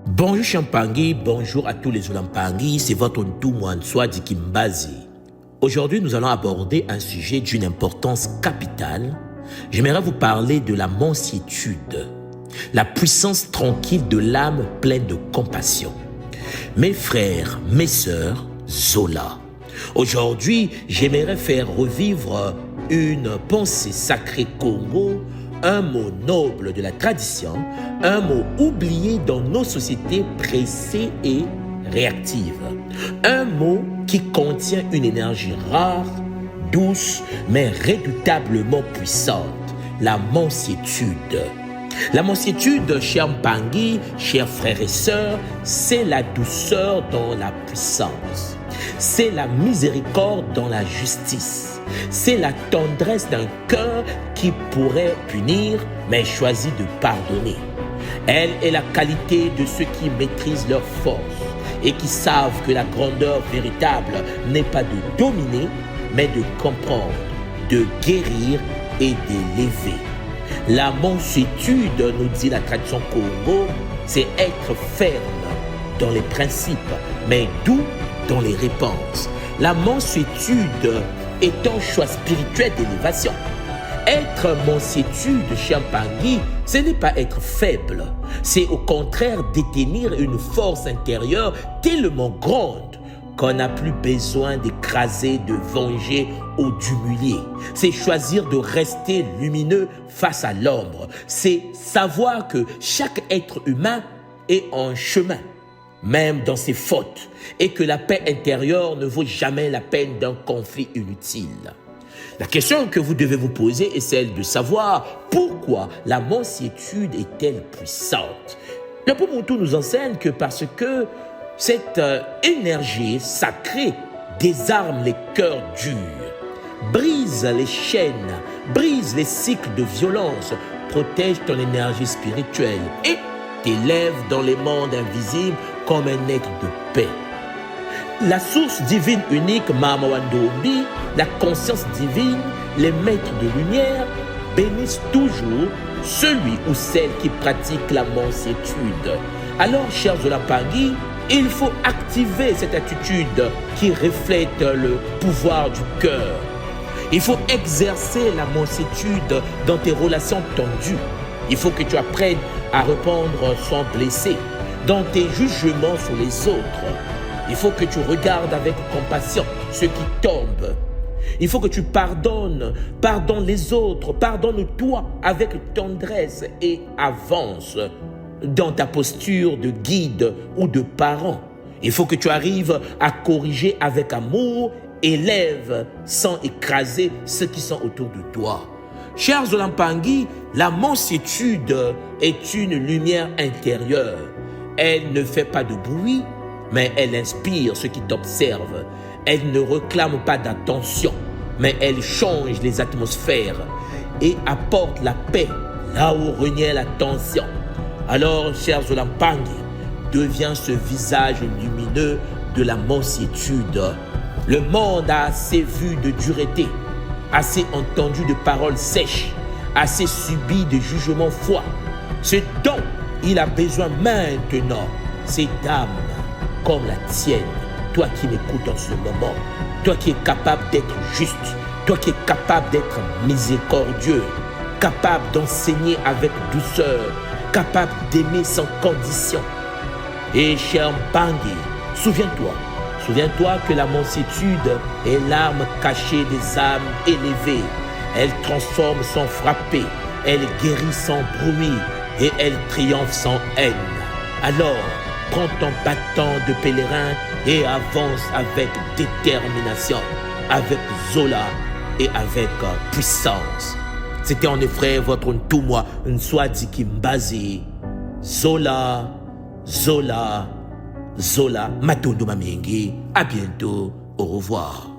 Bonjour Champangui, bonjour à tous les Olampangui, c'est votre Ntoumouan Swadi Kimbazi. Aujourd'hui, nous allons aborder un sujet d'une importance capitale. J'aimerais vous parler de la mansuétude, la puissance tranquille de l'âme pleine de compassion. Mes frères, mes sœurs, Zola. Aujourd'hui, j'aimerais faire revivre une pensée sacrée Congo, un mot noble de la tradition, un mot oublié dans nos sociétés pressées et réactives. Un mot qui contient une énergie rare, douce, mais redoutablement puissante, la mansuétude. La mansuétude, cher Mpangui, chers frères et sœurs, c'est la douceur dans la puissance. C'est la miséricorde dans la justice. C'est la tendresse d'un cœur qui pourrait punir, mais choisit de pardonner. Elle est la qualité de ceux qui maîtrisent leur force et qui savent que la grandeur véritable n'est pas de dominer, mais de comprendre, de guérir et d'élever. La mansuétude, nous dit la tradition Congo, c'est être ferme dans les principes, mais doux dans les réponses. La mansuétude est un choix spirituel d'élévation. Être mansuétude, cher Mpangui, ce n'est pas être faible. C'est au contraire détenir une force intérieure tellement grande qu'on n'a plus besoin d'écraser, de venger ou d'humilier. C'est choisir de rester lumineux face à l'ombre. C'est savoir que chaque être humain est en chemin, même dans ses fautes, et que la paix intérieure ne vaut jamais la peine d'un conflit inutile. La question que vous devez vous poser est celle de savoir pourquoi la mansuétude est-elle puissante. Le Pumuntu nous enseigne que parce que cette énergie sacrée désarme les cœurs durs, brise les chaînes, brise les cycles de violence, protège ton énergie spirituelle et t'élève dans les mondes invisibles comme un être de paix. La source divine unique, Mama Wandombi, la conscience divine, les maîtres de lumière, bénissent toujours celui ou celle qui pratique la mansuétude. Alors, chers Olampangui, il faut activer cette attitude qui reflète le pouvoir du cœur. Il faut exercer la mansuétude dans tes relations tendues. Il faut que tu apprennes à répondre sans blesser, dans tes jugements sur les autres. Il faut que tu regardes avec compassion ceux qui tombent. Il faut que tu pardonnes les autres, pardonne-toi avec tendresse et avance dans ta posture de guide ou de parent. Il faut que tu arrives à corriger avec amour, élève sans écraser ceux qui sont autour de toi. Chers Olampangui, la mansuétude est une lumière intérieure. Elle ne fait pas de bruit, mais elle inspire ceux qui t'observent. Elle ne réclame pas d'attention, mais elle change les atmosphères et apporte la paix là où régnait la tension. Alors, chers Olampangui, deviens ce visage lumineux de la mansuétude. Le monde a assez vu de dureté, assez entendu de paroles sèches, assez subi de jugements froids. Ce dont il a besoin maintenant, c'est d'âme comme la tienne, toi qui m'écoutes en ce moment, toi qui es capable d'être juste, toi qui es capable d'être miséricordieux, capable d'enseigner avec douceur, capable d'aimer sans condition. Et cher Mpangui, souviens-toi que la mansuétude est l'arme cachée des âmes élevées. Elle transforme sans frapper, elle guérit sans bruit et elle triomphe sans haine. Alors, prends ton bâton de pèlerin et avance avec détermination, avec Zola et avec puissance. C'était en effet votre Ntoumouan Swadi Kimbazi. Zola, Zola, Zola, Matondo Mamengi. À bientôt, au revoir.